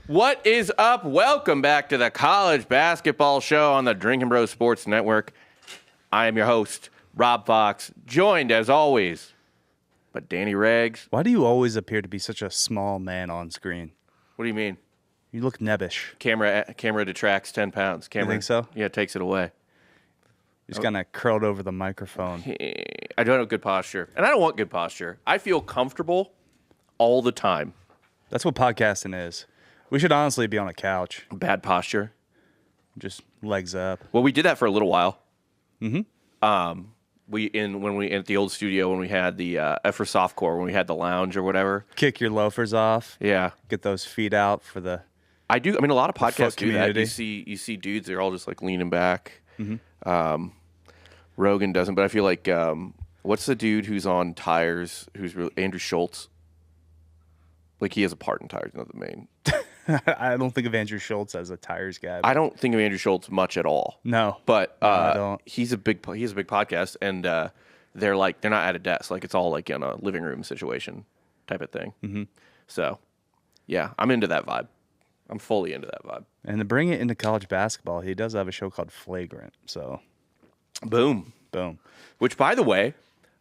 What is up? Welcome back to the College Basketball Show on the Drinking Bros Sports Network. I am your host, Rob Fox, joined as always by Danny Reggs. Why do you always appear to be such a small man on screen? What do you mean? You look nebbish. Camera detracts 10 pounds. You think so? Yeah, it takes it away. He's kind of curled over the microphone. I don't have good posture, and I don't want good posture. I feel comfortable all the time. That's what podcasting is. We should honestly be on a couch. Bad posture. Just legs up. Well, we did that for a little while. Mm-hmm. When we at the old studio when we had the for softcore, when we had the lounge or whatever. Kick your loafers off. Yeah. Get those feet out for the. I do. I mean, a lot of podcasts do that. community. You see dudes. They're all just like leaning back. Mm-hmm. Rogan doesn't, but I feel like what's the dude who's on Tires? Who's really Andrew Schultz? Like he has a part in Tires, not the main. I don't think of Andrew Schultz as a tires guy. I don't think of Andrew Schultz much at all. No, but I don't. He has a big podcast, and they're not at a desk. Like it's all like in a living room situation type of thing. Mm-hmm. So, yeah, I'm into that vibe. I'm fully into that vibe. And to bring it into college basketball, he does have a show called Flagrant. So, boom. Which, by the way,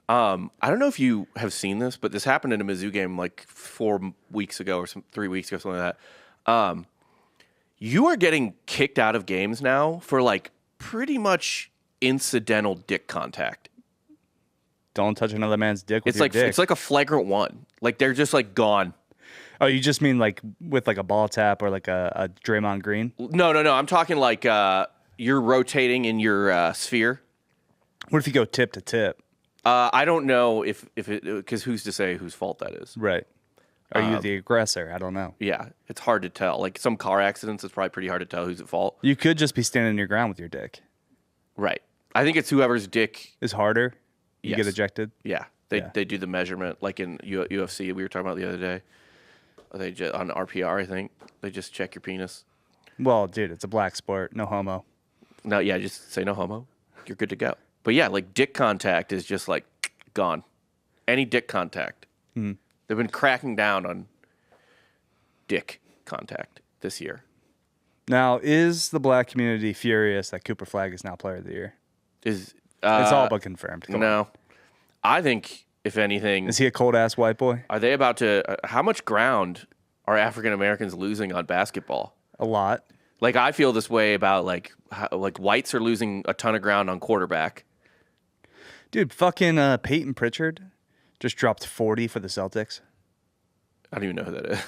I don't know if you have seen this, but this happened in a Mizzou game like 4 weeks ago or 3 weeks ago, something like that. You are getting kicked out of games now for like pretty incidental dick contact. Don't touch another man's dick with your dick. It's like a flagrant one. Like they're just like gone. Oh, you just mean like with like a ball tap or like a Draymond Green? No. I'm talking like you're rotating in your sphere. What if you go tip to tip? I don't know if it, because who's to say whose fault that is? Right. Are you the aggressor? I don't know. Yeah, it's hard to tell. Like some car accidents, it's probably pretty hard to tell who's at fault. You could just be standing your ground with your dick. Right. I think it's whoever's dick is harder. You yes. get ejected. Yeah. They do the measurement like in UFC. We were talking about the other day. They just, on RPR, I think they just check your penis. Well, dude, it's a black sport. No homo. No, yeah, just say no homo. You're good to go. But yeah, like dick contact is just like gone. Any dick contact. Mm-hmm. They've been cracking down on dick contact this year. Now, is the black community furious that Cooper Flagg is now Player of the Year? It's all but confirmed. No. I think, if anything... Is he a cold-ass white boy? Are they about to... how much ground are African Americans losing on basketball? A lot. Like, I feel this way about, like whites are losing a ton of ground on quarterback. Dude, fucking Peyton Pritchard just dropped 40 for the Celtics. I don't even know who that is.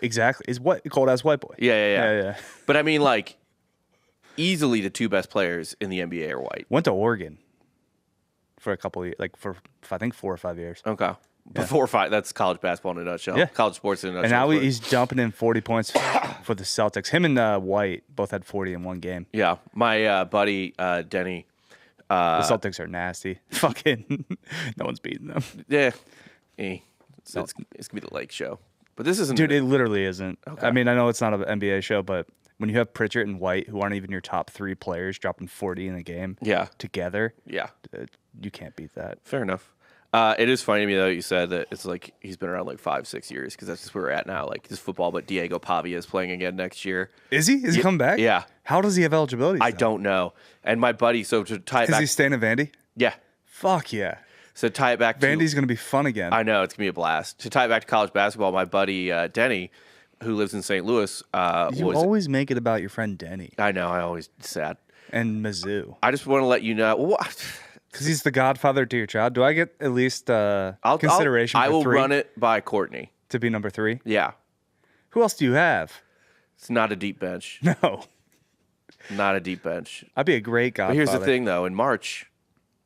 Exactly. Is what cold-ass white boy. Yeah. But I mean, like, easily the two best players in the NBA are white. Went to Oregon for a couple of years, like for, I think, 4 or 5 years. Okay. Before 4 or 5, that's college basketball in a nutshell. Yeah. College sports in a nutshell. And now he's dumping in 40 points for the Celtics. Him and White both had 40 in one game. Yeah. My buddy, Denny. The Celtics are nasty. Fucking no one's beating them. Yeah. It's going to be the Lake show. But this isn't. Dude, it literally isn't. Okay. I mean, I know it's not an NBA show, but when you have Pritchard and White, who aren't even your top 3 players, dropping 40 in a game together, you can't beat that. Fair enough. It is funny to me, though, you said that it's like he's been around like 5-6 years because that's just where we're at now. Like, this football, but Diego Pavia is playing again next year. Is he? Is he coming back? Yeah. How does he have eligibility? I don't know. And my buddy, so to tie it back. Is he staying at Vandy? Yeah. Fuck yeah. So tie it back to. Vandy's going to be fun again. I know. It's going to be a blast. To tie it back to college basketball, my buddy Denny, who lives in St. Louis. You always make it about your friend Denny. I know. I always sad. And Mizzou. I just want to let you know. Because he's the godfather to your child. Do I get at least consideration I for will 3? run it by Courtney. To be number 3? Yeah. Who else do you have? It's not a deep bench. No. Not a deep bench. I'd be a great godfather. But here's the thing, though. In March,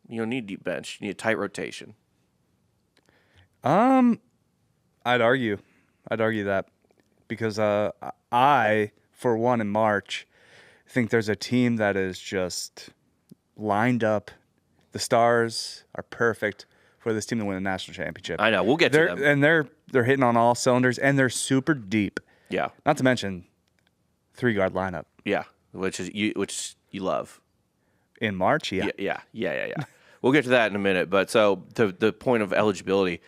you don't need deep bench. You need a tight rotation. I'd argue that because I, for one, in March, think there's a team that is just lined up. The stars are perfect for this team to win a national championship. I know. We'll get to them. And they're hitting on all cylinders, and they're super deep. Yeah. Not to mention 3-guard lineup. Yeah, which you love. In March, yeah. Yeah. We'll get to that in a minute. But so the point of eligibility,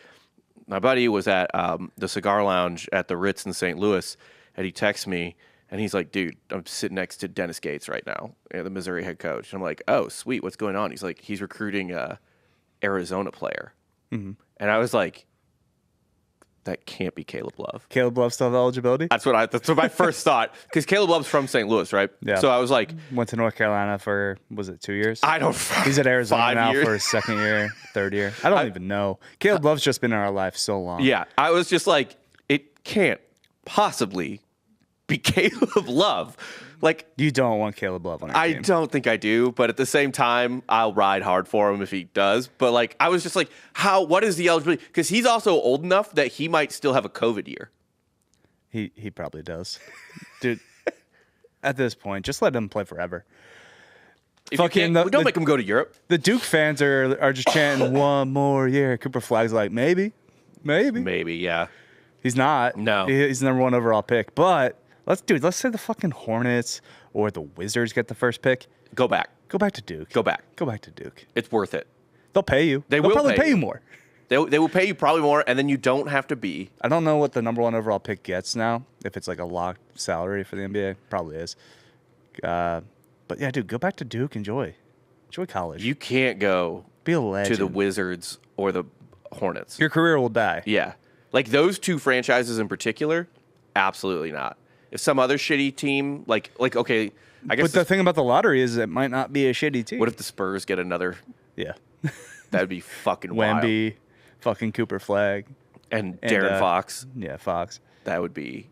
my buddy was at the cigar lounge at the Ritz in St. Louis, and he texts me, and he's like, dude, I'm sitting next to Dennis Gates right now, the Missouri head coach. And I'm like, oh, sweet, what's going on? He's like, he's recruiting a Arizona player. And I was like, that can't be Caleb Love. Caleb Love still have eligibility? That's what my first thought. Because Caleb Love's from St. Louis, right? Yeah. So I was like, went to North Carolina for, was it 2 years? I don't. He's at Arizona 5 now years. for his second year, third year. I don't even know. Caleb Love's just been in our life so long. Yeah, I was just like, it can't possibly be Caleb Love. Like, You don't want Caleb Love on your I team. don't think I do, but at the same time, I'll ride hard for him if he does. But like, I was just like, what is the eligibility? Because he's also old enough that he might still have a COVID year. He probably does. Dude, at this point, just let him play forever. If you can't, don't make him go to Europe. The Duke fans are just chanting one more year. Cooper Flagg's like, maybe. Maybe, yeah. He's not. No. He's the number one overall pick. But let's say the fucking Hornets or the Wizards get the first pick. Go back. Go back to Duke. Go back. Go back to Duke. It's worth it. They'll pay you. They They'll will probably pay pay you. you more. They will pay you probably more, and then you don't have to be. I don't know what the number one overall pick gets now. If it's like a locked salary for the NBA, probably is. But yeah, dude, go back to Duke. Enjoy college. You can't go Be a legend. to the Wizards or the Hornets. Your career will die. Yeah. Like those two franchises in particular, absolutely not. If some other shitty team, like okay, I guess. But the thing about the lottery is it might not be a shitty team. What if the Spurs get another? Yeah. That'd be fucking wild. Wemby, fucking Cooper Flagg. And Darren Fox. Yeah, Fox. That would be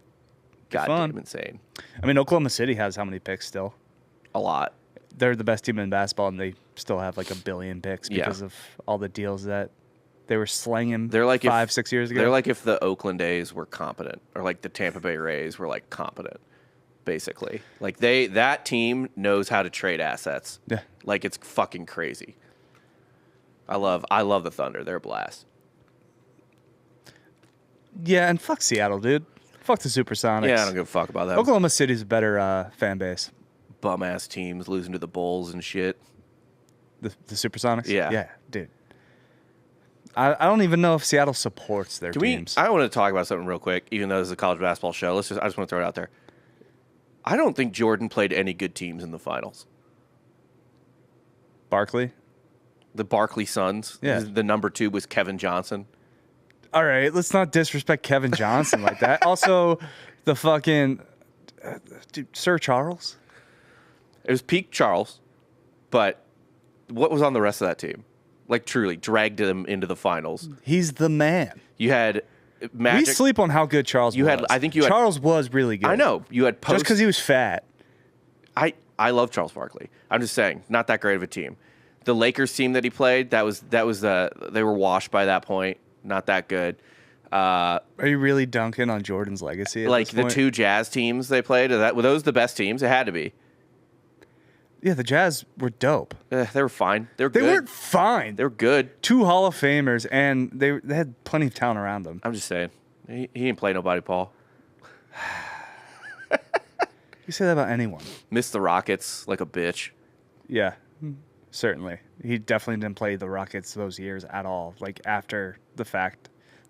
fun. goddamn insane. I mean, Oklahoma City has how many picks still? A lot. They're the best team in basketball, and they still have like 1 billion picks because of all the deals that they were slanging They're like 5-6 years ago. They're like if the Oakland A's were competent, or like the Tampa Bay Rays were like competent, basically. Like that team knows how to trade assets. Yeah. Like it's fucking crazy. I love the Thunder. They're a blast. Yeah, and fuck Seattle, dude. Fuck the Supersonics. Yeah, I don't give a fuck about that. Oklahoma City's a better fan base. Bum ass teams losing to the Bulls and shit. The Supersonics? Yeah. Yeah, dude. I don't even know if Seattle supports their teams. I want to talk about something real quick, even though this is a college basketball show. I just want to throw it out there. I don't think Jordan played any good teams in the finals. Barkley? The Barkley Suns. Yeah. The number 2 was Kevin Johnson. All right, let's not disrespect Kevin Johnson like that. Also, the fucking dude, Sir Charles. It was peak Charles, but what was on the rest of that team? Like truly dragged them into the finals. He's the man. You had Magic. We sleep on how good Charles was. I think you had Charles was really good. I know you had just because he was fat. I love Charles Barkley. I'm just saying, not that great of a team. The Lakers team that he played, they were washed by that point. Not that good. Are you really dunking on Jordan's legacy? Like the 2 Jazz teams they played, were those the best teams? It had to be. Yeah, the Jazz were dope. They were fine. They They weren't fine. They were good. 2 Hall of Famers, and they had plenty of talent around them. I'm just saying. He didn't play nobody, Paul. You say that about anyone. Missed the Rockets like a bitch. Yeah, certainly. He definitely didn't play the Rockets those years at all. Like after the fact,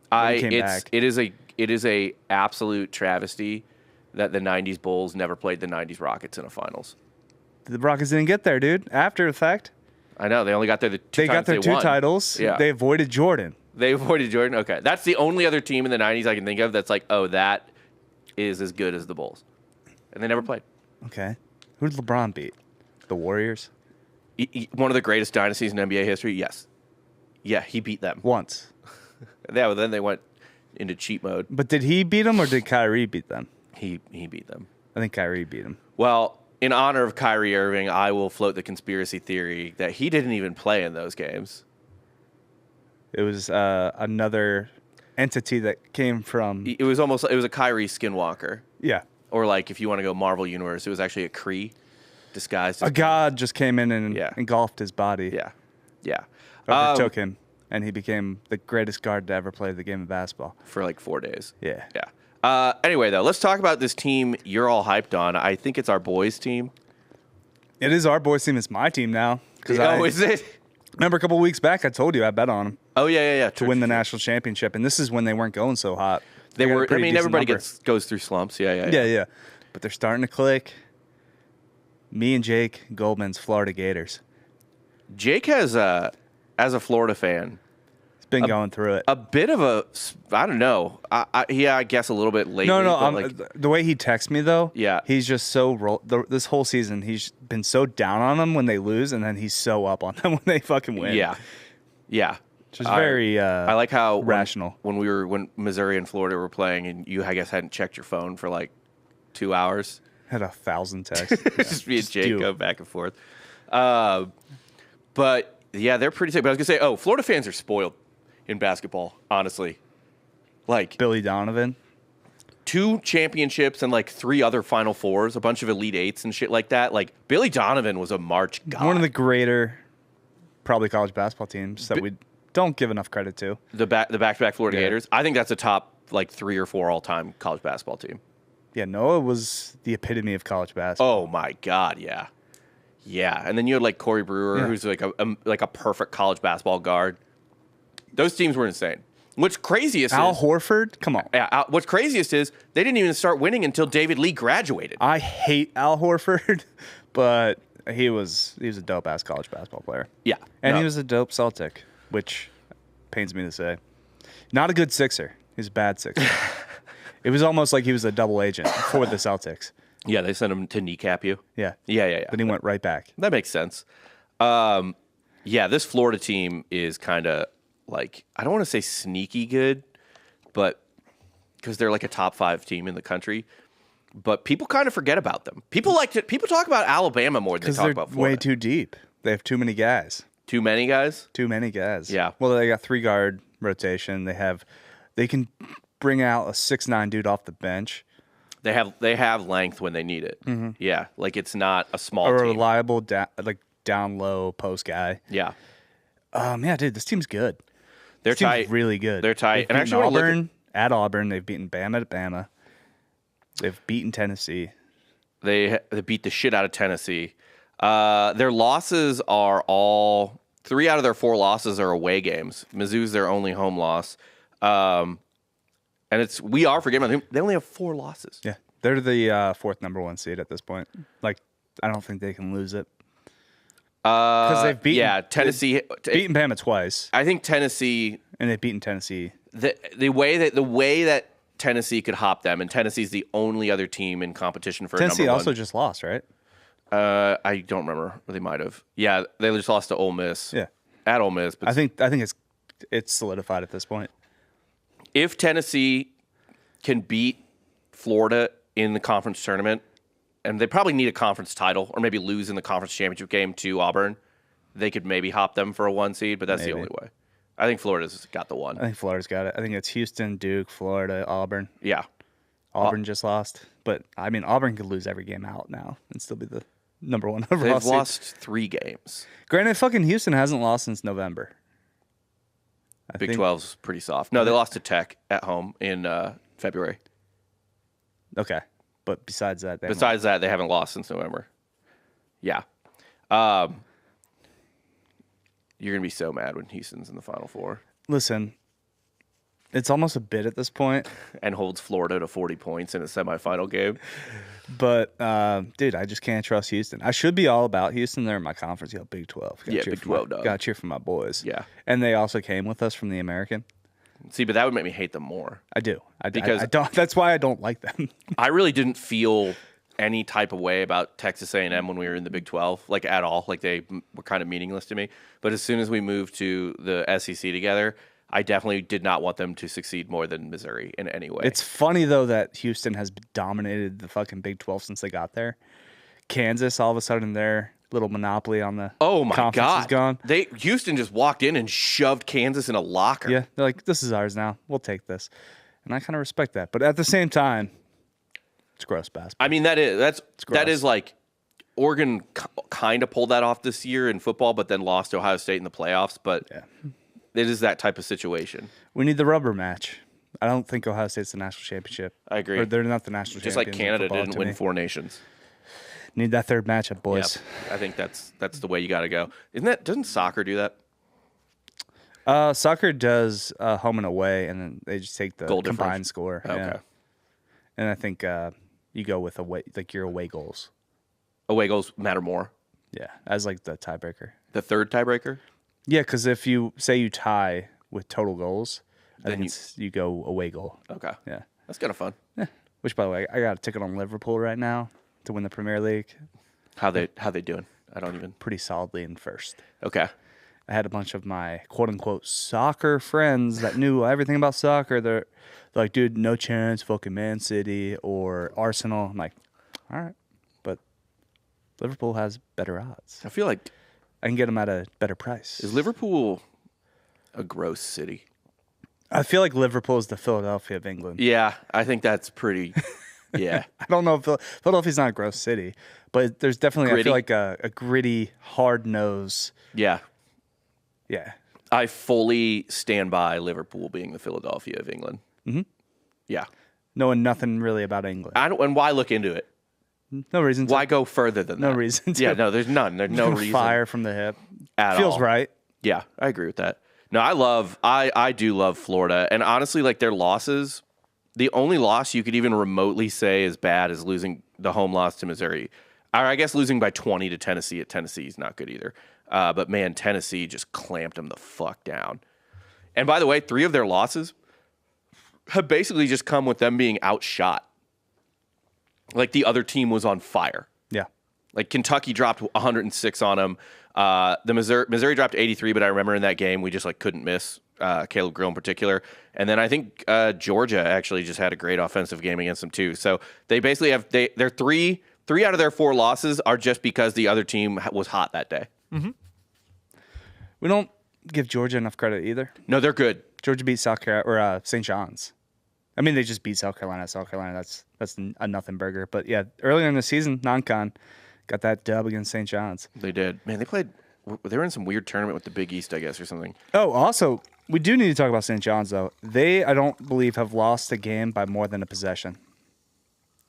when he came back. It is a absolute travesty that the '90s Bulls never played the '90s Rockets in a finals. The Rockets didn't get there, dude. After the fact, I know they only got there the 2 they times got their 2 won. titles. Yeah. They avoided Jordan. They avoided Jordan. Okay, that's the only other team in the '90s I can think of that's like, oh, that is as good as the Bulls, and they never played. Okay, who did LeBron beat? The Warriors. One of the greatest dynasties in NBA history. Yes, yeah, he beat them Once. Yeah, well, then they went into cheat mode. But did he beat them or did Kyrie beat them? He beat them. I think Kyrie beat him. Well, in honor of Kyrie Irving, I will float the conspiracy theory that he didn't even play in those games. It was another entity that came from... It was a Kyrie skinwalker. Yeah. Or like if you want to go Marvel Universe, it was actually a Kree disguised as A god just came in and engulfed his body. Yeah. Yeah. Overtook him, and he became the greatest guard to ever play the game of basketball. For like 4 days. Yeah. Yeah. Anyway, though, let's talk about this team you're all hyped on. I think it's our boys' team. It is our boys' team. It's my team now. Is it? Remember a couple weeks back, I told you I bet on them Oh, yeah. to win the national championship, and this is when they weren't going so hot. They got a were. I pretty mean, decent everybody number. goes through slumps. Yeah. But they're starting to click. Me and Jake Goldman's Florida Gators. Jake has, as a Florida fan, He's been going through it. a bit of a, I don't know. I guess a little bit lately. No. but like, The way he texts me though, Yeah. he's just so this whole season he's been so down on them when they lose, and then he's so up on them when they fucking win. yeah. Just very. I like how rational. when Missouri and Florida were playing, and you I guess hadn't checked your phone for like 2 hours. Had 1,000 texts. Just me and Jake go back and forth. But yeah, they're pretty sick. But I was gonna say, Florida fans are spoiled in basketball. Honestly, like Billy Donovan. 2 championships and like 3 other Final Fours, a bunch of Elite Eights and shit like that. Like Billy Donovan was a March god. One of the greater, probably college basketball teams that we don't give enough credit to. the back-to-back Florida Gators. I think that's a top like 3 or 4 all-time college basketball team. Yeah, Noah was the epitome of college basketball. Oh my god, yeah. Yeah, and then you had like Corey Brewer, who's like a perfect college basketball guard. Those teams were insane. What's craziest Al is Horford? Come on. what's craziest is they didn't even start winning until David Lee graduated. I hate Al Horford, but he was a dope-ass college basketball player. Yeah. And No. he was a dope Celtic, which pains me to say. Not a good Sixer. He's a bad Sixer. It was almost like he was a double agent for the Celtics. Yeah, they sent him to kneecap you. Yeah. Yeah. Then he went right back. That makes sense. Yeah, this Florida team is kind of like, I don't want to say sneaky good, but because they're like a top 5 team in the country. But people kind of forget about them. People talk about Alabama more than they Because talk they're about Florida. way too deep. They have too many guys. Too many guys? Too many guys. Yeah. Well, they got 3-guard rotation. They can bring out a 6'9" dude off the bench. They have length when they need it. Mm-hmm. Yeah, like it's not a small Or a team. reliable down low post guy. Yeah. Yeah, dude, this team's good. They're This team's tight. really good. They're tight. They've And I beaten actually wanna look Auburn at Auburn. They've beaten Bama at Bama. They've beaten Tennessee. They beat the shit out of Tennessee. Their losses are all 3 out of their 4 losses are away games. Mizzou's their only home loss. And we are forgetting about them. They only have 4 losses. Yeah, they're the 4th number 1 seed at this point. Like, I don't think they can lose it. Because they've beaten Tennessee. beaten Bama twice, I think Tennessee. and they've beaten Tennessee. The way that Tennessee could hop them, and Tennessee's the only other team in competition for Tennessee number 1. also just lost, right? I don't remember. They might have. Yeah, they just lost to Ole Miss. Yeah, At Ole Miss. But I think it's solidified at this point. if Tennessee can beat Florida in the conference tournament, and they probably need a conference title, or maybe lose in the conference championship game to Auburn, they could maybe hop them for a 1 seed, but that's the only way. I think Florida's got the 1. I think Florida's got it. I think it's Houston, Duke, Florida, Auburn. Yeah. Auburn just lost, but I mean Auburn could lose every game out now and still be the number 1 overall They've seed. lost 3 games. Granted, fucking Houston hasn't lost since November. Big 12's pretty soft. No, they lost to Tech at home in February. Okay, but besides that, Besides that, they haven't lost since November. Yeah. You're going to be so mad when Houston's in the Final Four. listen, it's almost a bit at this point. And holds Florida to 40 points in a semifinal game. But, dude, I just can't trust Houston. I should be all about Houston. They're in my conference. Big 12. Yeah, Big 12, dog. Got to cheer for my boys. Yeah. And they also came with us from the American. See, but that would make me hate them more. I do. Because I don't. That's why I don't like them. I really didn't feel any type of way about Texas A&M when we were in the Big 12, like at all. Like they were kind of meaningless to me. But as soon as we moved to the SEC together, I definitely did not want them to succeed more than Missouri in any way. It's funny, though, that Houston has dominated the fucking Big 12 since they got there. Kansas, all of a sudden, their little monopoly on the conference is gone. Houston just walked in and shoved Kansas in a locker. Yeah, they're like, this is ours now. We'll take this. And I kind of respect that. But at the same time, it's gross basketball. I mean, that is like Oregon kind of pulled that off this year in football, but then lost to Ohio State in the playoffs. But it is that type of situation. We need the rubber match. I don't think Ohio State's the national championship. I agree. Or they're not the national Just champions. like Canada in football didn't to win me. 4 nations. Need that third matchup, boys. Yep. I think that's the way you got to go. Doesn't soccer do that? Soccer does home and away, and then they just take the Goal combined differential. score. Okay. Yeah. And I think you go with your away goals. Away goals matter more. Yeah, as like the tiebreaker. The third tiebreaker? Yeah, because if you say you tie with total goals, I Then think you go away goal. Okay. Yeah. That's kind of fun. Which, by the way, I got a ticket on Liverpool right now to win the Premier League. How they doing? I don't even. Pretty solidly in first. Okay. I had a bunch of my quote unquote soccer friends that knew everything about soccer. They're like, dude, no chance, fucking Man City or Arsenal. I'm like, all right, but Liverpool has better odds. I feel like I can get them at a better price. is Liverpool a gross city? I feel like Liverpool is the Philadelphia of England. Yeah, I think that's pretty. Yeah. I don't know if Philadelphia's not a gross city, but there's definitely Gritty. I feel like a gritty, hard nose. Yeah. Yeah, I fully stand by Liverpool being the Philadelphia of England. Mhm. Yeah. knowing nothing really about England. I don't, and why look into it? No reason to. Why go further than that? No reason to. Yeah, no, there's none. There's no reason. Fire from the hip. At Feels all. right. Yeah, I agree with that. No, I do love Florida. And honestly, like their losses, the only loss you could even remotely say is bad is losing the home loss to Missouri. Or I guess losing by 20 to Tennessee at Tennessee is not good either. But man, Tennessee just clamped them the fuck down. And by the way, 3 of their losses have basically just come with them being outshot. Like the other team was on fire. Yeah. Like Kentucky dropped 106 on them. The Missouri dropped 83, but I remember in that game we just like couldn't miss Caleb Grill in particular. And then I think Georgia actually just had a great offensive game against them too. So they basically have they're three out of their 4 losses are just because the other team was hot that day. Mm-hmm. We don't give Georgia enough credit either. No, they're good. Georgia beat South Carolina or St. John's. I mean, they just beat South Carolina. South Carolina, that's a nothing burger. But yeah, earlier in the season, non-con got that dub against St. John's. They did. Man, they were in some weird tournament with the Big East, I guess, or something. Oh, also, we do need to talk about St. John's though. They, I don't believe, have lost a game by more than a possession.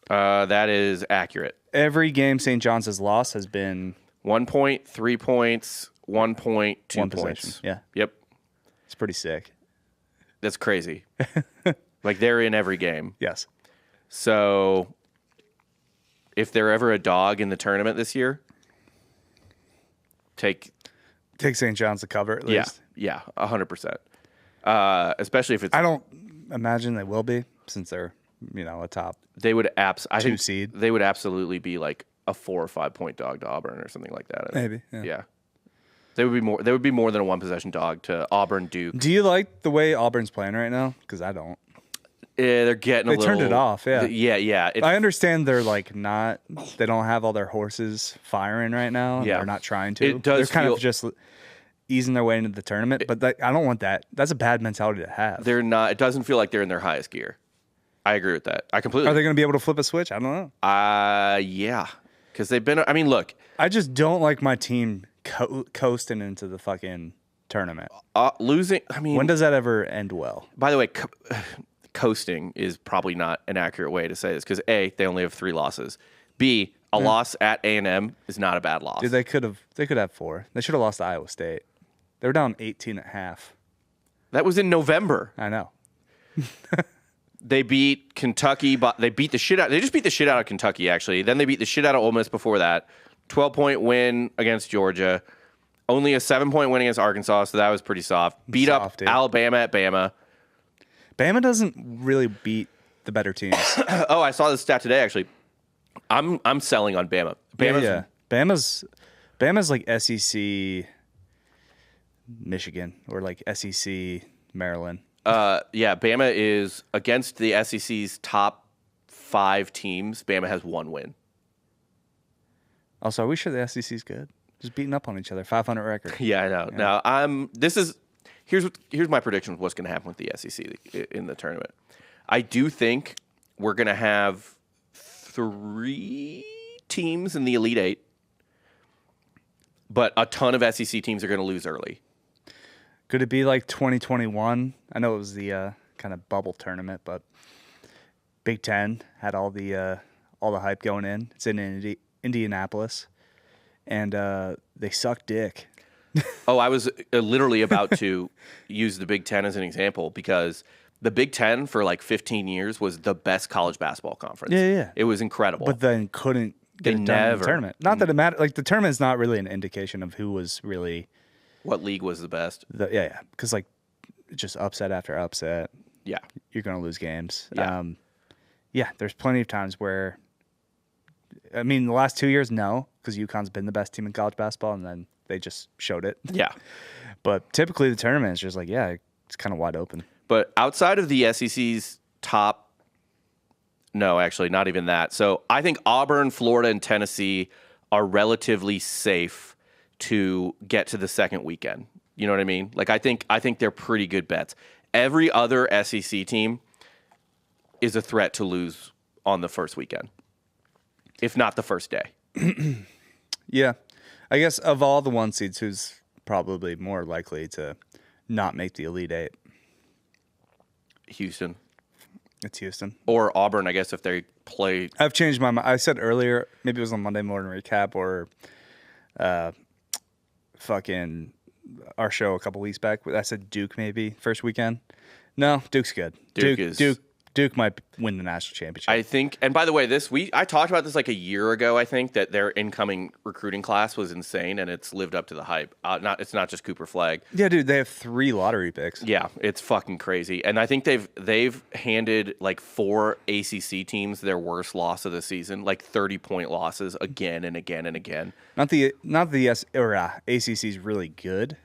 That is accurate. Every game St. John's has lost has been 1 point, 3 points, 1 point, 2 one points. possession. Yeah, Yep. it's pretty sick. That's crazy. Like they're in every game. Yes. So if they're ever a dog in the tournament this year, take St. John's to cover at yeah, least. yeah, 100%. Especially if it's I don't imagine they will be since they're a top. they would I think seed. they would absolutely be like a 4 or 5 point dog to Auburn or something like that. Maybe. Yeah. Yeah. They would be more than a 1 possession dog to Auburn, Duke. Do you like the way Auburn's playing right now? Because I don't. Yeah, they're getting They a little. turned it off, yeah. Yeah. I understand they're like not. They don't have all their horses firing right now. And Yeah. they're not trying to. It does They're kind feel- of just easing their way into the tournament. But I don't want that. That's a bad mentality to have. They're not. It doesn't feel like they're in their highest gear. I agree with that. I completely. Are they going to be able to flip a switch? I don't know. Yeah, because they've been. I mean, look, I just don't like my team coasting into the fucking tournament. losing. I mean, When does that ever end well? by the way, coasting is probably not an accurate way to say this because A, they only have 3 losses. B, a loss at A&M is not a bad loss. Dude, they could have 4. They should have lost to Iowa State. They were down 18.5. That was in November. I know. They beat Kentucky, but they just beat the shit out of Kentucky, actually. Then they beat the shit out of Ole Miss before that. 12-point win against Georgia. Only a 7-point win against Arkansas, so that was pretty soft. Beat up dude. Alabama at Bama. Bama doesn't really beat the better teams. Oh, I saw this stat today, actually. I'm selling on Bama. Yeah. Bama's like SEC Michigan or like SEC Maryland. Yeah, Bama is against the SEC's top 5 teams. Bama has 1 win. Also, are we sure the SEC's good? Just beating up on each other. 500 record. Yeah, I know. Now, here's my prediction of what's going to happen with the SEC in the tournament. I do think we're going to have 3 teams in the Elite 8, but a ton of SEC teams are going to lose early. Could it be like 2021? I know it was the kind of bubble tournament, but Big Ten had all the hype going in. It's in Indianapolis, and they suck dick. Oh, I was literally about to use the Big Ten as an example because the Big Ten for like 15 years was the best college basketball conference. Yeah. It was incredible. But then couldn't get it done in the tournament. Not that it mattered. Like, the tournament is not really an indication of who was really... What league was the best? Yeah. Because, like, just upset after upset. Yeah. You're going to lose games. Yeah. There's plenty of times where... I mean, the last 2 years, no, because UConn's been the best team in college basketball, and then they just showed it. Yeah. But typically the tournament is just like, it's kind of wide open. But outside of the SEC's top, no, actually, not even that. So I think Auburn, Florida, and Tennessee are relatively safe to get to the second weekend. You know what I mean? Like, I think they're pretty good bets. Every other SEC team is a threat to lose on the first weekend, if not the first day. Yeah. I guess of all the one seeds, who's probably more likely to not make the Elite Eight? Houston. It's Houston. Or Auburn, I guess, if they play. I've changed my mind. I said earlier, maybe it was on Monday Morning Recap or fucking our show a couple weeks back. I said Duke maybe first weekend. No, Duke's good. Duke might win the national championship. I think, and by the way, I talked about this like a year ago. I think that their incoming recruiting class was insane, and it's lived up to the hype. It's not just Cooper Flagg. Yeah, dude, they have 3 lottery picks. Yeah, it's fucking crazy, and I think they've handed like 4 ACC teams their worst loss of the season, like 30-point losses again and again and again. Not the ACC is really good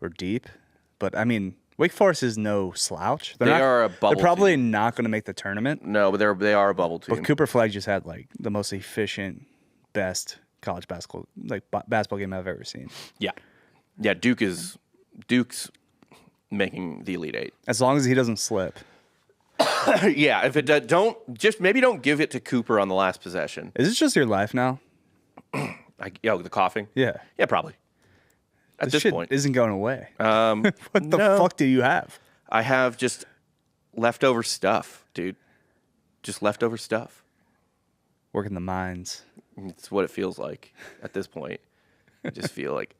or deep, but I mean. Wake Forest is no slouch. They are a bubble They're probably team. not going to make the tournament. No, but they are a bubble team. But Cooper Flagg just had like the most efficient, best college basketball game I've ever seen. Yeah. Duke's making the Elite Eight as long as he doesn't slip. Yeah, if it maybe don't give it to Cooper on the last possession. Is this just your life now? The coughing. Yeah, probably. At this shit point, isn't going away. What the fuck do you have? I have just leftover stuff, dude. Just leftover stuff. Working the mines. It's what it feels like at this point. I just feel like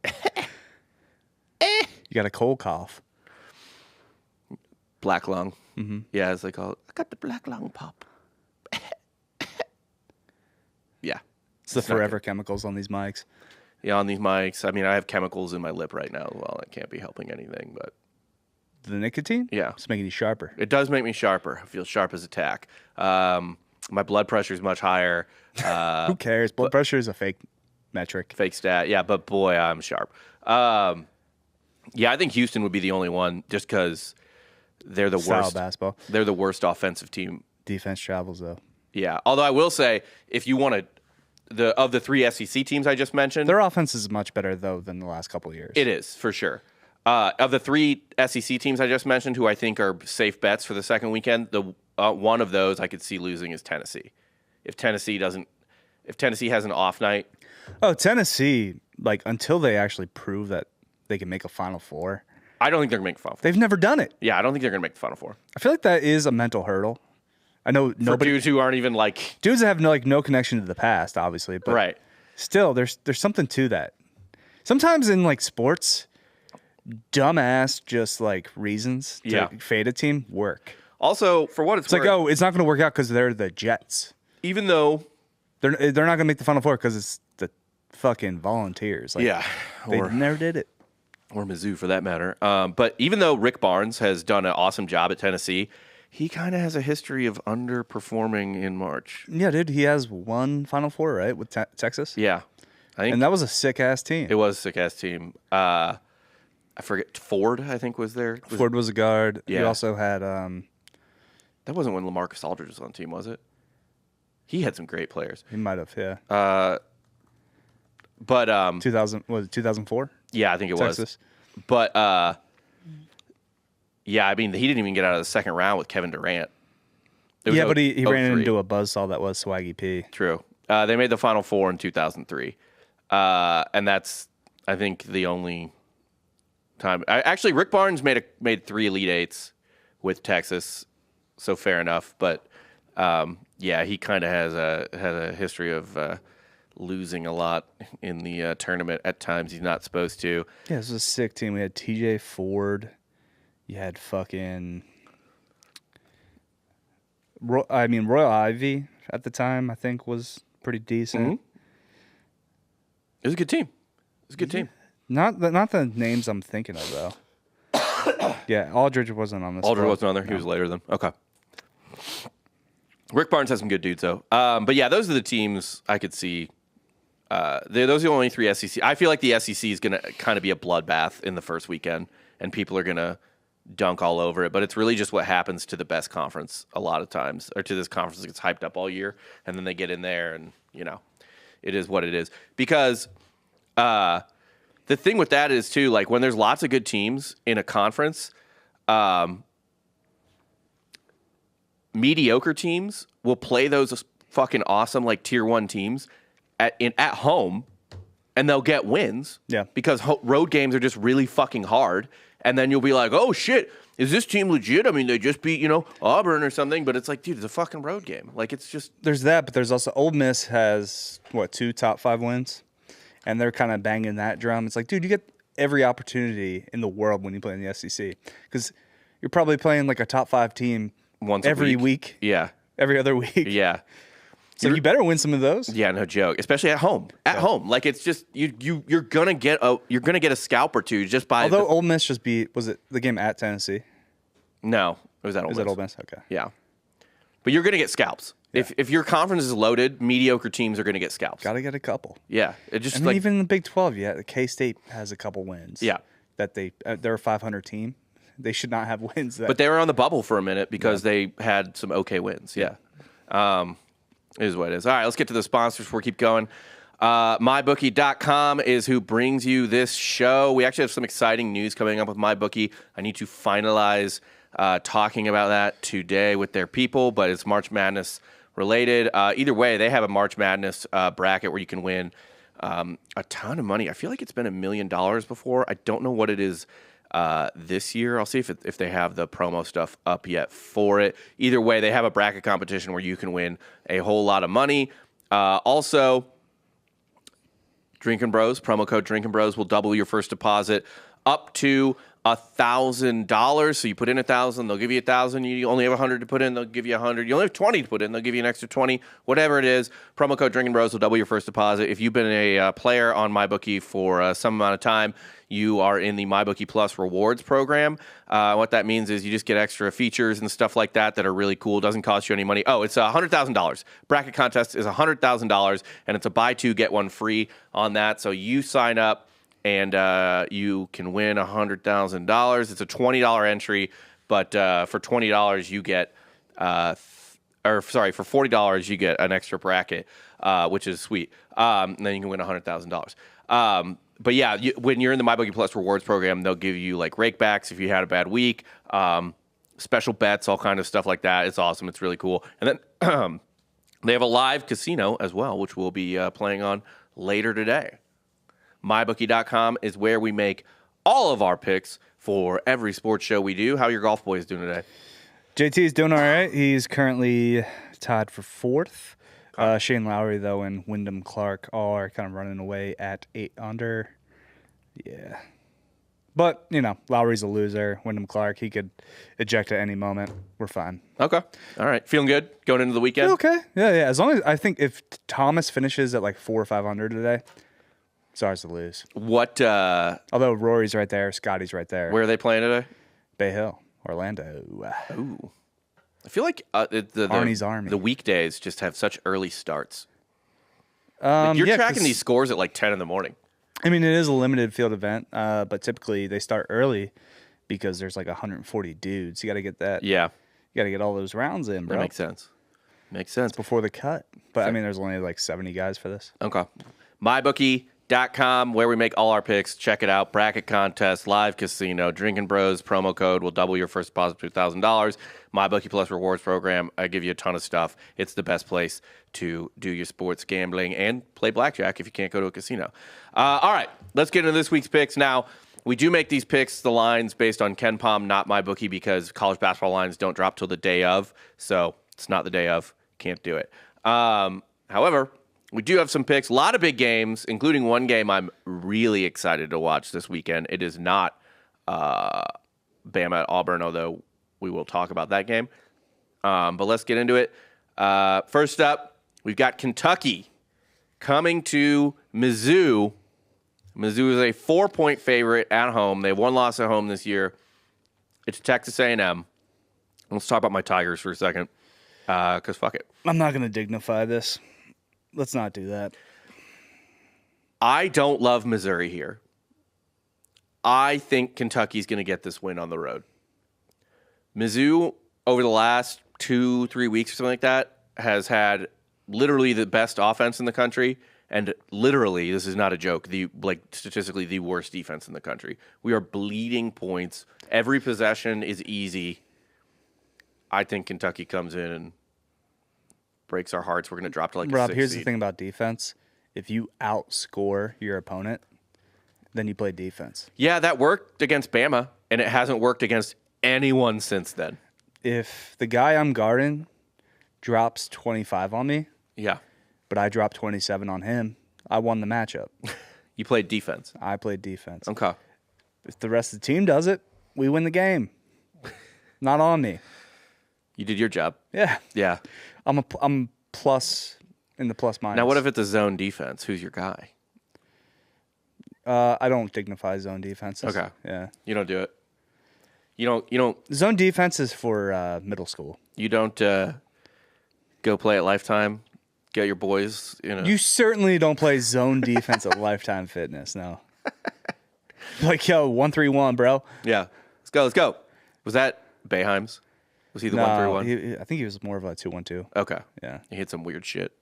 you got a cold cough. Black lung. Mm-hmm. Yeah, as they call it. I got the black lung pop. Yeah. It's the forever chemicals on these mics. Yeah, on these mics. I mean, I have chemicals in my lip right now as well. That can't be helping anything, but... The nicotine? Yeah. It's making you sharper. It does make me sharper. I feel sharp as a tack. My blood pressure is much higher. Who cares? Blood pressure is a fake metric. Fake stat. Yeah, but boy, I'm sharp. I think Houston would be the only one just because they're the worst. Basketball. They're the worst offensive team. Defense travels, though. Yeah. Although I will say, if you want to... Of the 3 SEC teams I just mentioned... Their offense is much better, though, than the last couple of years. It is, for sure. Of the 3 SEC teams I just mentioned, who I think are safe bets for the second weekend, one of those I could see losing is Tennessee. If Tennessee has an off night... Oh, Tennessee, like, until they actually prove that they can make a Final Four... I don't think they're going to make the Final Four. They've never done it. Yeah, I don't think they're going to make the Final Four. I feel like that is a mental hurdle. I know nobody... For dudes who aren't even, like... Dudes that have no connection to the past, obviously. But right. Still, there's something to that. Sometimes in, like, sports, dumbass just, like, reasons to fade a team work. Also, for what it's worth... It's like, it's not going to work out because they're the Jets. Even though... They're not going to make the Final Four because it's the fucking Volunteers. Like, they never did it. Or Mizzou, for that matter. But even though Rick Barnes has done an awesome job at Tennessee... He kind of has a history of underperforming in March. Yeah, dude. He has one Final Four, right, with Texas? Yeah. And that was a sick-ass team. It was a sick-ass team. I forget. Ford, I think, was there. Ford was a guard. Yeah. He also had... That wasn't when LaMarcus Aldridge was on the team, was it? He had some great players. He might have, yeah. But... 2004? Yeah, I think it Texas. was. But... Yeah, I mean, he didn't even get out of the second round with Kevin Durant. But he ran into a buzzsaw that was Swaggy P. True. They made the Final Four in 2003. And that's, I think, the only time. Actually, Rick Barnes made 3 Elite Eights with Texas, so fair enough. But, he kind of has a history of losing a lot in the tournament at times. He's not supposed to. Yeah, this was a sick team. We had TJ Ford. You had fucking... Royal Ivy at the time, I think, was pretty decent. Mm-hmm. It was a good team. Not the names I'm thinking of, though. Yeah, Aldridge wasn't on this. Aldridge wasn't on there. No. He was later then. Okay. Rick Barnes has some good dudes, though. But yeah, those are the teams I could see. Those are the only 3 SEC. I feel like the SEC is going to kind of be a bloodbath in the first weekend, and people are going to dunk all over it. But it's really just what happens to the best conference a lot of times, or to this conference that gets hyped up all year, and then they get in there, and, it is what it is. Because the thing with that is, too, like, when there's lots of good teams in a conference, mediocre teams will play those fucking awesome, like, tier 1 teams at home, and they'll get wins. Yeah. Because road games are just really fucking hard. And then you'll be like, oh, shit, is this team legit? I mean, they just beat, Auburn or something. But it's like, dude, it's a fucking road game. Like, it's just... There's that, but there's also... Ole Miss has, 2 top 5 wins? And they're kind of banging that drum. It's like, dude, you get every opportunity in the world when you play in the SEC. Because you're probably playing, like, a top 5 team once every week. Yeah. Every other week. Yeah. So you better win some of those. Yeah, no joke. Especially at home. Home, like, it's just you're gonna get a scalp or two just by. Although Ole Miss just beat, was it the game at Tennessee? No, it was at Ole Miss. Is it Ole Miss? Okay. Yeah, but you're gonna get scalps. Yeah. If your conference is loaded, mediocre teams are gonna get scalps. Got to get a couple. Yeah, it just and even in the Big 12, K-State has a couple wins. Yeah, that they're a 500 team. They should not have wins. But they were on the bubble for a minute because they had some okay wins. Yeah. It is what it is. All right, let's get to the sponsors before we keep going. MyBookie.com is who brings you this show. We actually have some exciting news coming up with MyBookie. I need to finalize talking about that today with their people, but it's March Madness related. Either way, they have a March Madness bracket where you can win a ton of money. I feel like it's been $1 million before. I don't know what it is this year. I'll see if they have the promo stuff up yet for it. Either way, they have a bracket competition where you can win a whole lot of money. Also, Drinkin' Bros, promo code Drinkin' Bros will double your first deposit up to $1,000. So you put in $1,000, they'll give you $1,000. You only have $100 to put in, they'll give you $100. You only have $20 to put in, they'll give you an extra $20. Whatever it is, promo code Drinkin' Bros will double your first deposit. If you've been a player on MyBookie for some amount of time, you are in the MyBookie Plus rewards program. What that means is you just get extra features and stuff like that are really cool. Doesn't cost you any money. Oh, it's $100,000. Bracket contest is $100,000, and it's a buy two, get one free on that. So you sign up, and you can win $100,000. It's a $20 entry, but for $20 you get, for $40 you get an extra bracket, which is sweet. And then you can win $100,000. But yeah, when you're in the MyBookie Plus rewards program, they'll give you like rakebacks if you had a bad week, special bets, all kind of stuff like that. It's awesome. It's really cool. And then they have a live casino as well, which we'll be playing on later today. MyBookie.com is where we make all of our picks for every sports show we do. How are your golf boys doing today? JT's doing all right. He's currently tied for 4th. Shane Lowry, though, and Wyndham Clark are kind of running away at 8 under. Yeah. But, Lowry's a loser. Wyndham Clark, he could eject at any moment. We're fine. Okay. All right. Feeling good going into the weekend? Okay. Yeah. As long as I think if Thomas finishes at like 4 or 5 under today, it's ours to lose. What? Although Rory's right there, Scotty's right there. Where are they playing today? Bay Hill, Orlando. Ooh. I feel like Arnie's Army. The weekdays just have such early starts. You're tracking these scores at like 10 in the morning. I mean, it is a limited field event, but typically they start early because there's like 140 dudes. You got to get that. Yeah. You got to get all those rounds in, bro. That makes sense. Makes sense. Before the cut. But, I mean, there's only like 70 guys for this. Okay. MyBookie.com, where we make all our picks. Check it out. Bracket contest, live casino, Drinkin' Bros, promo code will double your first deposit to $1,000. MyBookie Plus rewards program. I give you a ton of stuff. It's the best place to do your sports gambling and play blackjack if you can't go to a casino. All right, let's get into this week's picks. Now, we do make these picks, the lines, based on Ken Pom, not MyBookie, because college basketball lines don't drop till the day of. So it's not the day of. Can't do it. However, We do have some picks, a lot of big games, including one game I'm really excited to watch this weekend. It is not Bama at Auburn, although we will talk about that game. But let's get into it. First up, we've got Kentucky coming to Mizzou. Mizzou is a 4-point favorite at home. They have one loss at home this year. It's Texas A&M. Let's talk about my Tigers for a second, because fuck it. I'm not going to dignify this. Let's not do that. I don't love Missouri here. I think Kentucky's going to get this win on the road. Mizzou, over the last 2-3 weeks or something like that, has had literally the best offense in the country, and literally, this is not a joke, statistically the worst defense in the country. We are bleeding points. Every possession is easy. I think Kentucky comes in and breaks our hearts. We're going to drop to like a 6 here's seed. the thing about defense. If you outscore your opponent, then you play defense. Yeah, that worked against Bama, and it hasn't worked against anyone since then. If the guy I'm guarding drops 25 on me, Yeah. but I drop 27 on him, I won the matchup. You played defense. I played defense. Okay. If the rest of the team does it, we win the game. Not on me. You did your job. Yeah. Yeah. I'm plus in the plus minus. Now, what if it's a zone defense? Who's your guy? I don't dignify zone defenses. Okay. Yeah. You don't do it. You don't Zone defense is for middle school. Go play at Lifetime. Get your boys. You certainly don't play zone defense at Lifetime Fitness. No. Like, yo, 1-3-1, bro. Yeah. Let's go. Was that Boeheim's? Was he the 1-3-1? I think he was more of a 2-1-2. Okay. Yeah. He hit some weird shit.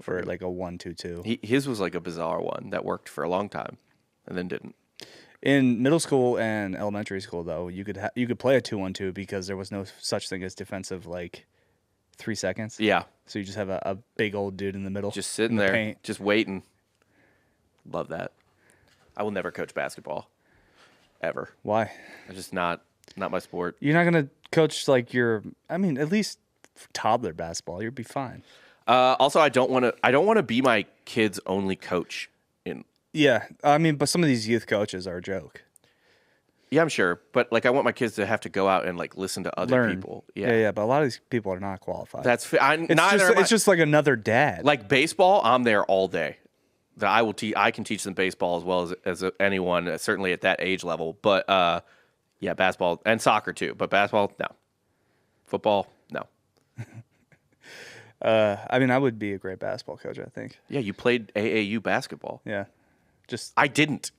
For like a 1-2-2. His was like a bizarre one that worked for a long time and then didn't. In middle school and elementary school, though, you could play a 2-1-2 because there was no such thing as defensive 3 seconds. Yeah. So you just have a big old dude in the middle, Just sitting in the there, paint. just waiting. Love that. I will never coach basketball, ever. Why? It's just not my sport. You're not gonna coach at least toddler basketball. You'll be fine. Also, I don't want to be my kid's only coach. Yeah, but some of these youth coaches are a joke. Yeah, I'm sure, but I want my kids to have to go out and listen to other Learn. people. Yeah. But a lot of these people are not qualified. It's just like another dad. Like baseball, I'm there all day. I can teach them baseball as well as anyone, certainly at that age level. But yeah, basketball and soccer too. But basketball, no. Football, no. I would be a great basketball coach, I think. Yeah, you played AAU basketball. Yeah. I didn't.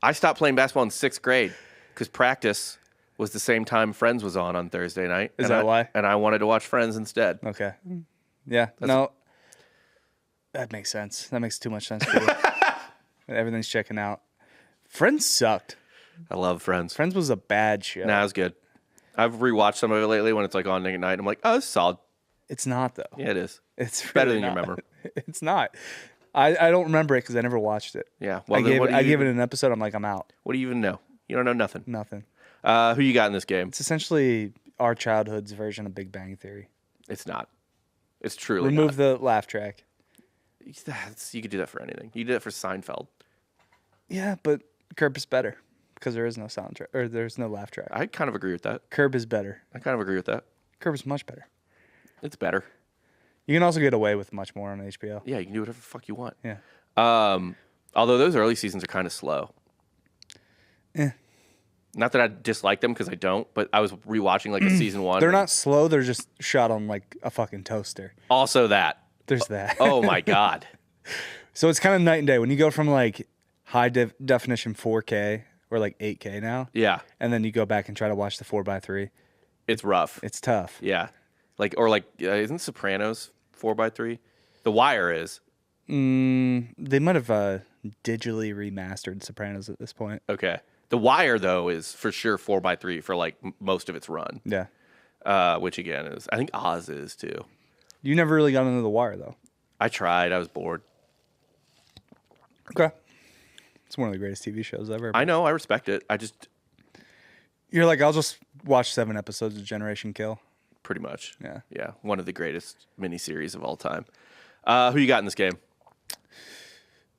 I stopped playing basketball in 6th grade because practice was the same time Friends was on Thursday night. Is that why? And I wanted to watch Friends instead. Okay. Yeah. That makes sense. That makes too much sense for you. Everything's checking out. Friends sucked. I love Friends. Friends was a bad show. Nah, it was good. I've rewatched some of it lately when it's on late at night. I'm like, oh, it's solid. It's not, though. Yeah, it is. It's really better than not. you remember. It's not. I don't remember it because I never watched it. Yeah. Well, I gave it an episode. I'm like, I'm out. What do you even know? You don't know nothing. Nothing. Who you got in this game? It's essentially our childhood's version of Big Bang Theory. It's not. It's truly Remove not. the laugh track. You could do that for anything. You did that for Seinfeld. Yeah, but Curb is better because there is no soundtrack or there's no laugh track. I kind of agree with that. Curb is better. I kind of agree with that. Curb is much better. It's better. You can also get away with much more on HBO. Yeah, you can do whatever the fuck you want. Yeah. Although those early seasons are kind of slow. Not that I dislike them because I don't, but I was rewatching a season 1. They're not slow. They're just shot on a fucking toaster. Also that. There's that. Oh my God. So it's kind of night and day when you go from high definition 4K or 8K now. Yeah. And then you go back and try to watch the 4x3. It's rough. It's tough. Yeah. Isn't Sopranos 4x3? The Wire is. They might have digitally remastered Sopranos at this point. Okay. The Wire, though, is for sure 4x3 for most of its run. Yeah. Which again is, I think Oz is too. You never really got into The Wire, though. I tried. I was bored. Okay. It's one of the greatest TV shows ever. I know. I respect it. You're like, I'll just watch 7 episodes of Generation Kill. Pretty much. Yeah. Yeah. One of the greatest miniseries of all time. Who you got in this game?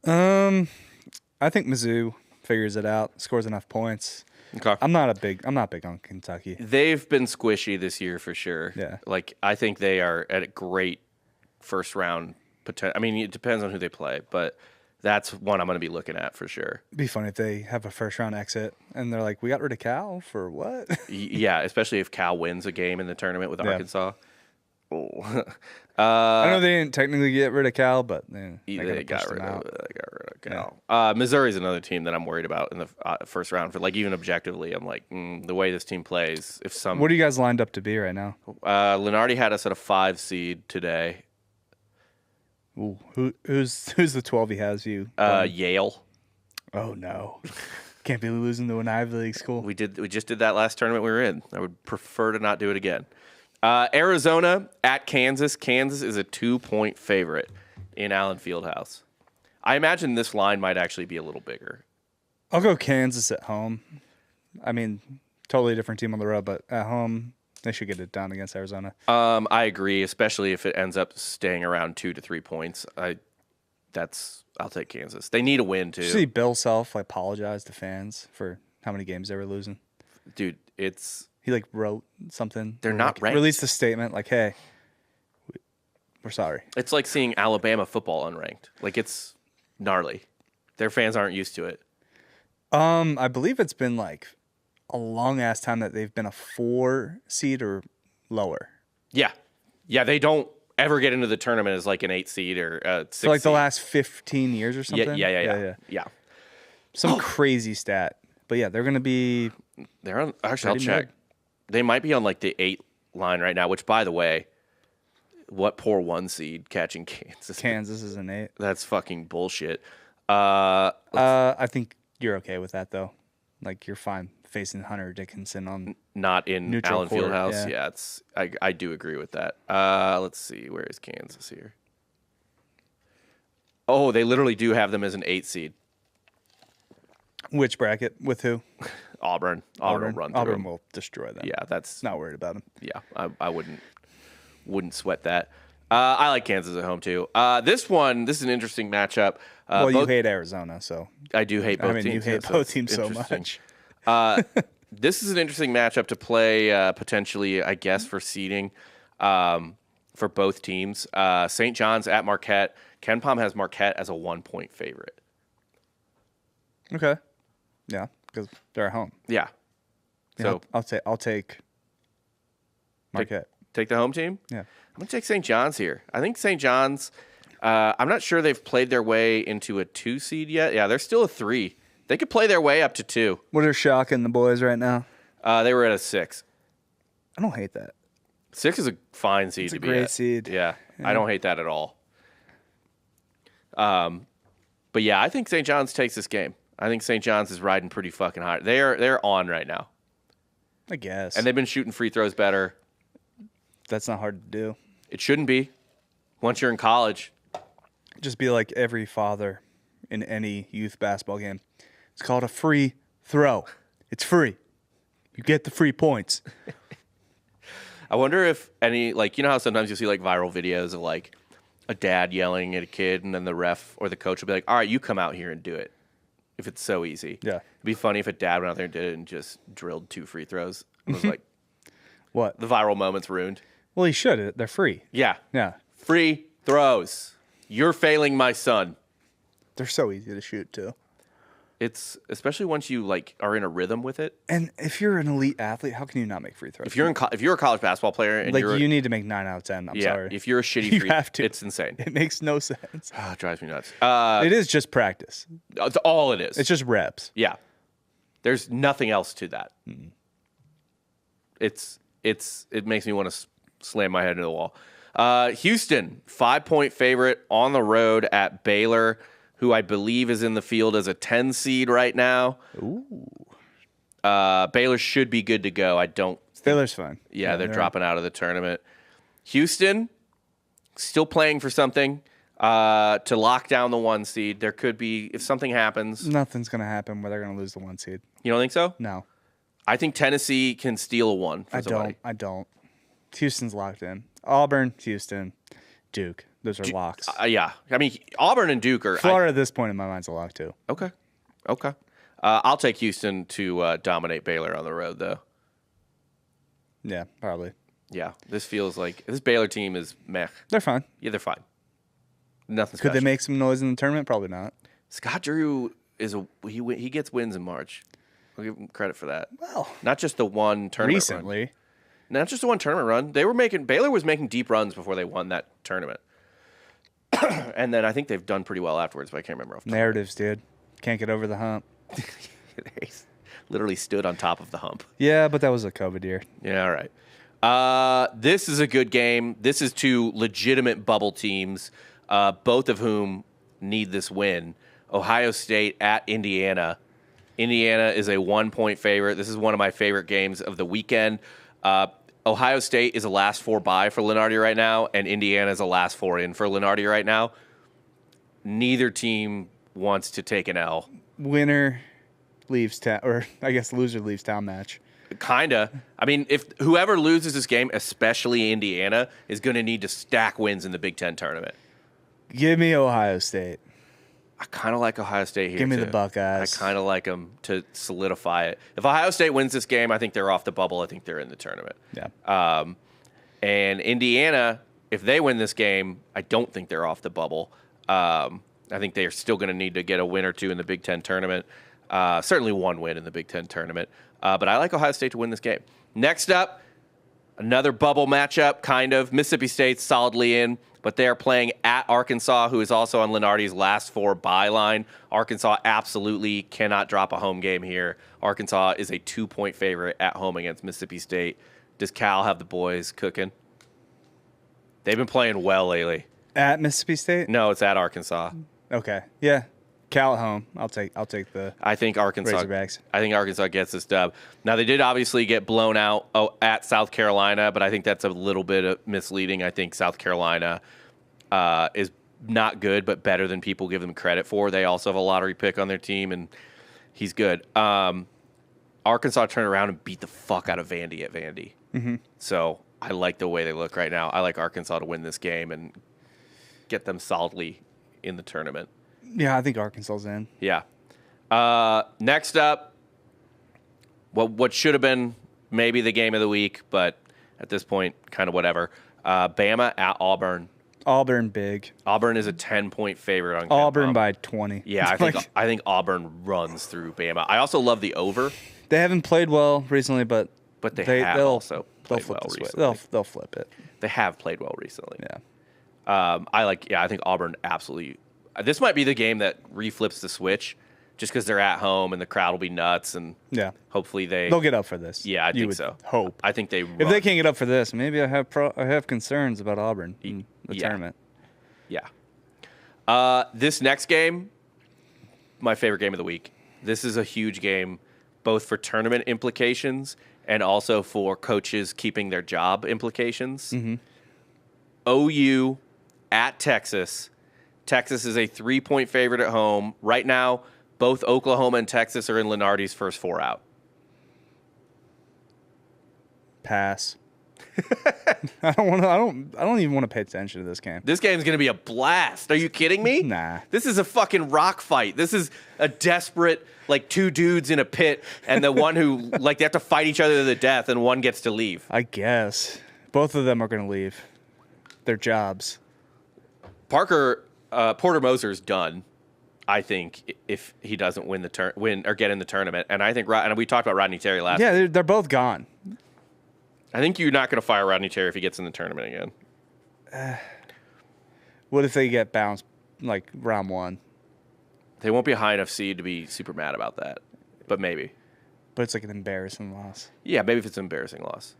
I think Mizzou figures it out, scores enough points. Okay. I'm not big on Kentucky. They've been squishy this year for sure. Yeah. Like, I think they are at a great first round potential. I mean, it depends on who they play, but that's one I'm going to be looking at for sure. It'd be funny if they have a first round exit and they're like, we got rid of Cal for what? Yeah, especially if Cal wins a game in the tournament with Arkansas. Oh. I know they didn't technically get rid of Cal, but they got rid of Cal. Yeah. Missouri's another team that I'm worried about in the first round. For like, even objectively, I'm like, the way this team plays. What are you guys lined up to be right now? Lunardi had us at a 5 seed today. Ooh, who's the 12 he has you? Yale. Oh no, can't be losing to an Ivy League school. We just did that last tournament we were in. I would prefer to not do it again. Arizona at Kansas. Kansas is a 2-point favorite in Allen Fieldhouse. I imagine this line might actually be a little bigger. I'll go Kansas at home. I mean, totally different team on the road, but at home, they should get it done against Arizona. I agree, especially if it ends up staying around 2 to 3 points. I'll take Kansas. They need a win too. Did you see Bill Self apologize to fans for how many games they were losing? Dude, he wrote something. They're not ranked. Released a statement like, "Hey, we're sorry." It's like seeing Alabama football unranked. Like, it's gnarly. Their fans aren't used to it. I believe it's been like a long ass time that they've been a 4 seed or lower. Yeah, they don't ever get into the tournament as like an 8 seed or 6 For like seed. the last 15 years or something. Yeah. Some crazy stat, but yeah, they're gonna be. They're on. Actually, I'll check. Mid. They might be on like the 8 line right now. Which, by the way, what poor 1 seed catching Kansas? Kansas is an 8. That's fucking bullshit. I think you're okay with that though. Like, you're fine facing Hunter Dickinson on not in neutral Allen court, Fieldhouse. yeah. I do agree with that. Let's see, where is Kansas here? Oh, they literally do have them as an 8 seed. Which bracket with who? Auburn. Auburn will run through Auburn them. will destroy them. Yeah, that's Not worried about them. yeah. I wouldn't sweat that. I like Kansas at home too. This is an interesting matchup. Well, you hate Arizona, so I do hate both teams. you hate so both it's teams so interesting. much. This is an interesting matchup to play potentially, I guess, for seeding for both teams. St. John's at Marquette. Ken Pom has Marquette as a 1-point favorite. Okay. Yeah, because they're at home. Yeah. Yeah, So I'll take Marquette. take the home team? Yeah. I'm going to take St. John's here. I think St. John's, I'm not sure they've played their way into a 2 seed yet. Yeah, they're still a 3. They could play their way up to 2. What are shocking the boys right now? They were at a 6. I don't hate that. 6 is a fine seed to be great at. seed. Yeah, I don't hate that at all. But yeah, I think St. John's takes this game. I think St. John's is riding pretty fucking high. They're on right now. I guess. And they've been shooting free throws better. That's not hard to do. It shouldn't be. Once you're in college. Just be like every father in any youth basketball game. It's called a free throw. It's free. You get the free points. I wonder if any, like, you know how sometimes you see like viral videos of like a dad yelling at a kid and then the ref or the coach will be like, all right, you come out here and do it. If it's so easy. Yeah. It'd be funny if a dad went out there and did it and just drilled 2 free throws. And was like, What? the viral moment's ruined. Well, he should. They're free. Yeah. Yeah. Free throws. You're failing my son. They're so easy to shoot, too. It's especially once you like are in a rhythm with it. And if you're an elite athlete, how can you not make free throws? If you're a college basketball player and you need to make 9 out of 10. I'm sorry. If you're a shitty You free, have to. it's insane. It makes no sense. It drives me nuts. It is just practice. It's all it is. It's just reps. Yeah. There's nothing else to that. Mm-hmm. It makes me want to slam my head into the wall. Houston, 5-point favorite on the road at Baylor, who I believe is in the field as a 10 seed right now. Ooh. Baylor should be good to go. Baylor's fine. Yeah, they're dropping out of the tournament. Houston, still playing for something to lock down the 1 seed. There could be, if something happens. Nothing's going to happen where they're going to lose the 1 seed. You don't think so? No. I think Tennessee can steal a 1 for somebody. I don't. Houston's locked in. Auburn, Houston, Duke. Those are locks. Yeah. I mean, Auburn and Duke are... Florida at this point in my mind's a lock, too. Okay. I'll take Houston to dominate Baylor on the road, though. Yeah, probably. Yeah. This feels like... This Baylor team is meh. They're fine. Yeah, they're fine. Nothing Could special. they make some noise in the tournament? Probably not. Scott Drew he gets wins in March. I'll give him credit for that. Well, not just the one tournament recently. run. Not just the one tournament run. Baylor was making deep runs before they won that tournament. And then I think they've done pretty well afterwards, but I can't remember. Narratives, dude. Can't get over the hump. They literally stood on top of the hump. Yeah, but that was a COVID year. Yeah, all right. This is a good game. This is two legitimate bubble teams, both of whom need this win. Ohio State at Indiana. Indiana is a 1-point favorite. This is one of my favorite games of the weekend. Ohio State is a last four bye for Lunardi right now, and Indiana is a last four in for Lunardi right now. Neither team wants to take an L. Winner leaves town, or I guess loser leaves town match. Kinda. I mean, if whoever loses this game, especially Indiana, is going to need to stack wins in the Big Ten tournament. Give me Ohio State. I kind of like Ohio State here. Give me too. the Buckeyes. I kind of like them to solidify it. If Ohio State wins this game, I think they're off the bubble. I think they're in the tournament. Yeah. And Indiana, if they win this game, I don't think they're off the bubble. I think they are still going to need to get a win or two in the Big Ten tournament. Certainly one win in the Big Ten tournament. But I like Ohio State to win this game. Next up, another bubble matchup, kind of. Mississippi State's solidly in, but they are playing at Arkansas, who is also on Lunardi's last four bye line. Arkansas absolutely cannot drop a home game here. Arkansas is a 2-point favorite at home against Mississippi State. Does Cal have the boys cooking? They've been playing well lately. At Mississippi State? No, it's at Arkansas. Okay. Yeah. Cal at home. I'll take the I think Arkansas. Razorbacks. I think Arkansas gets this dub. Now they did obviously get blown out at South Carolina, but I think that's a little bit misleading. I think South Carolina is not good, but better than people give them credit for. They also have a lottery pick on their team, and he's good. Arkansas turned around and beat the fuck out of Vandy at Vandy. Mm-hmm. So I like the way they look right now. I like Arkansas to win this game and get them solidly in the tournament. Yeah, I think Arkansas's in. Yeah. Next up, what should have been maybe the game of the week, but at this point, kind of whatever. Bama at Auburn. Auburn big. Auburn is a 10-point favorite on Auburn KenPom. by 20. Yeah, I think Auburn runs through Bama. I also love the over. They haven't played well recently, but they'll also played well recently. They'll flip it. They have played well recently. Yeah. I think Auburn absolutely. This might be the game that reflips the switch, just because they're at home and the crowd will be nuts, and hopefully they'll get up for this. Yeah, I think so. Hope. I think they. If they can't get up for this, maybe I have concerns about Auburn in the tournament. Yeah. This next game, my favorite game of the week. This is a huge game, both for tournament implications and also for coaches keeping their job implications. Mm-hmm. OU at Texas. Texas is a 3-point favorite at home. Right now, both Oklahoma and Texas are in Lunardi's first four out. Pass. I don't even want to pay attention to this game. This game's going to be a blast. Are you kidding me? Nah. This is a fucking rock fight. This is a desperate, two dudes in a pit, and the one who, they have to fight each other to the death, and one gets to leave. I guess. Both of them are going to leave their jobs. Porter Moser's done, I think, if he doesn't win or get in the tournament. And I think, and we talked about Rodney Terry last. Yeah, they're both gone. I think you're not going to fire Rodney Terry if he gets in the tournament again. What if they get bounced round one? They won't be a high enough seed to be super mad about that, but maybe. But it's an embarrassing loss. Yeah, maybe if it's an embarrassing loss.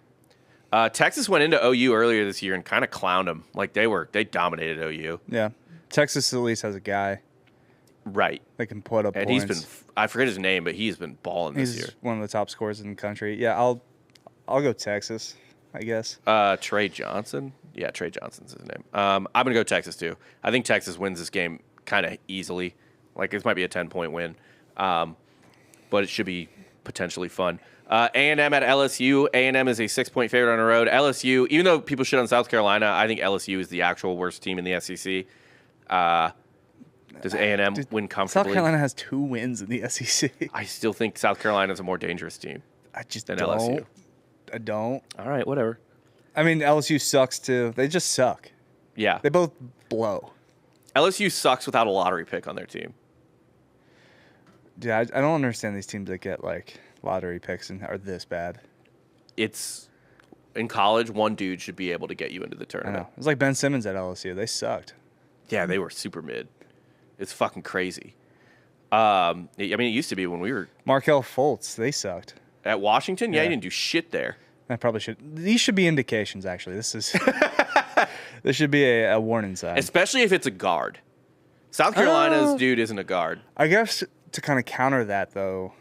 Texas went into OU earlier this year and kind of clowned them. They dominated OU. Yeah. Texas at least has a guy. Right. That can put up and points. He's been, I forget his name, but he's been balling this year. He's one of the top scorers in the country. Yeah, I'll go Texas, I guess. Trey Johnson? Yeah, Trey Johnson's his name. I'm going to go Texas, too. I think Texas wins this game kind of easily. This might be a 10-point win. But it should be potentially fun. A&M at LSU. A&M is a 6-point favorite on the road. LSU, even though people shit on South Carolina, I think LSU is the actual worst team in the SEC. Does A&M win comfortably? South Carolina has 2 wins in the SEC. I still think South Carolina is a more dangerous team. I just than don't. LSU. I don't. All right, whatever. I mean, LSU sucks too. They just suck. Yeah. They both blow. LSU sucks without a lottery pick on their team. Dude, I don't understand these teams that get like lottery picks and are this bad. It's in college, one dude should be able to get you into the I tournament. know. It's like Ben Simmons at LSU. They sucked. Yeah, they were super mid. It's fucking crazy. I mean, it used to be when we were Markel Fultz, they sucked. at Washington. Yeah, Yeah. he didn't do shit there. I probably should. These should be indications, actually. This should be a warning sign. Especially if it's a guard. South Carolina's dude isn't a guard. I guess to kind of counter that, though,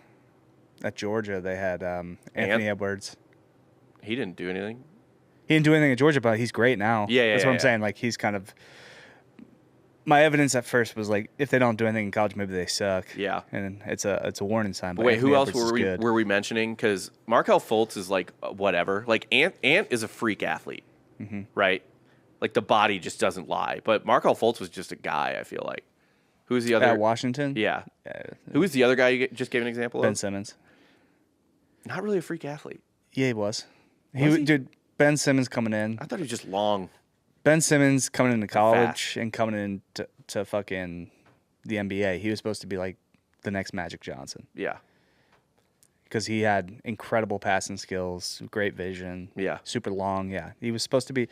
at Georgia, they had Anthony Edwards. He didn't do anything. He didn't do anything at Georgia, but he's great now. Yeah, That's what I'm yeah. saying. Like, he's kind of... My evidence at first was, like, if they don't do anything in college, maybe they suck. Yeah. And it's a warning sign. But wait, Anthony who else Edwards is good. were we mentioning? Because Markel Fultz is like whatever. Like Ant is a freak athlete, right? Like the body just doesn't lie. But Markel Fultz was just a guy. I feel like. Who's the other? At Washington? Yeah. Who was the other guy you just gave an example Ben of? Simmons. Not really a freak athlete. Yeah, he was. Was he? Dude, Ben Simmons coming in. I thought he was just long. Ben Simmons coming into college and coming into to fucking the NBA. He was supposed to be like the next Magic Johnson Yeah. because he had incredible passing skills, great vision. Yeah. Super long. Yeah. He was supposed to be.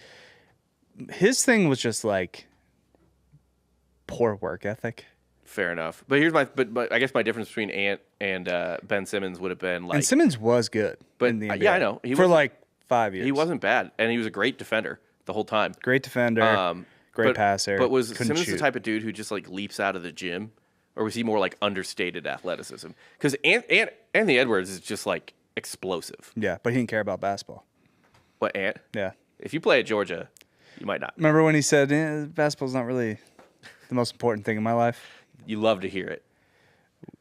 His thing was just like poor work ethic. Fair enough. But here's but I guess my difference between Ant and Ben Simmons would have been like. And Simmons was good in the NBA. Yeah, I know. For like 5 years. He wasn't bad, and he was a great defender the whole time. Great defender. Great passer. But was couldn't Simmons shoot. the type of dude who just like leaps out of the gym, or was he more like understated athleticism? Because Anthony Edwards is just like explosive. Yeah, but he didn't care about basketball. What Ant? Yeah. If you play at Georgia, you might not. Remember when he said, basketball's not really the most important thing in my life? You love to hear it.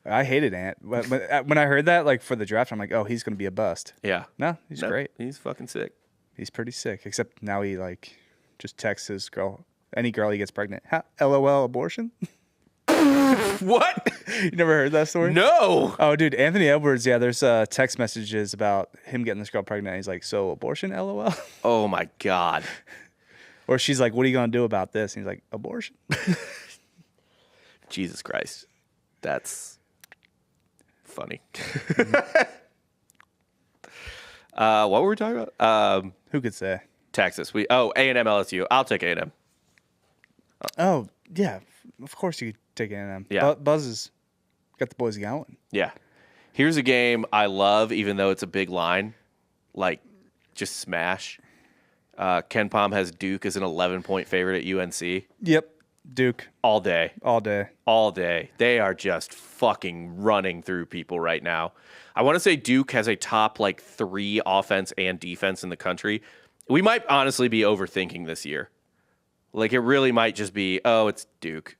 I hated Ant. When I heard that, like for the draft, I'm like, oh, he's going to be a bust. Yeah. No, he's great. He's fucking sick. He's pretty sick, except now he like just texts his girl, any girl he gets pregnant. LOL abortion? What? You never heard that story? No. Oh, dude, Anthony Edwards, yeah, there's text messages about him getting this girl pregnant. He's like, so abortion, LOL? Oh my God. Or she's like, what are you going to do about this? And he's like, abortion. Jesus Christ. That's funny. What were we talking about? Who could say? Texas. A&M LSU. I'll take A&M. Oh, yeah, of course you could take A&M. Yeah. Buzz has got the boys going. Yeah. Here's a game I love, even though it's a big line. Like, just smash. Ken Pom has Duke as an 11-point favorite at UNC. Yep, Duke. All day. All day. All day. They are just fucking running through people right now. I want to say Duke has a top, 3 offense and defense in the country. We might honestly be overthinking this year. It really might just be, it's Duke.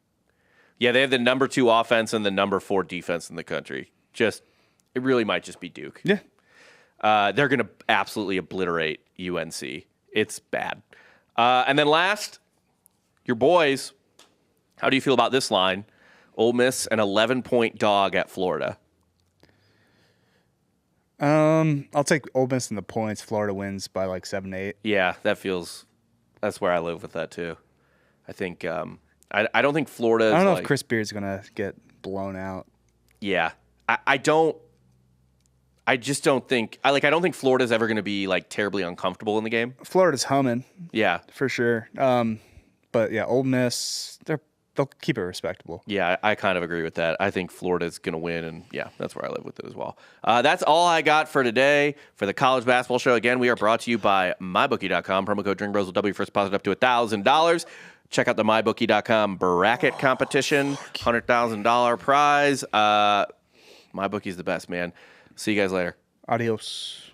Yeah, they have the number 2 offense and the number 4 defense in the country. It really might just be Duke. Yeah. They're going to absolutely obliterate UNC. It's bad. And then last, your boys. How do you feel about this line? Ole Miss, an 11-point dog at Florida. I'll take Ole Miss in the points. Florida wins by 7-8. Yeah, that's where I live with that too. I think I don't think Florida is I don't know if Chris Beard's gonna get blown out. Yeah. I just don't think I don't think Florida's ever gonna be terribly uncomfortable in the game. Florida's humming. Yeah. For sure. But yeah, Ole Miss, they'll keep it respectable. Yeah, I kind of agree with that. I think Florida's going to win, and yeah, that's where I live with it as well. That's all I got for today for the college basketball show. Again, we are brought to you by MyBookie.com. Promo code DRINKBROS will double your first deposit up to $1,000. Check out the MyBookie.com bracket competition, $100,000 prize. MyBookie's the best, man. See you guys later. Adios.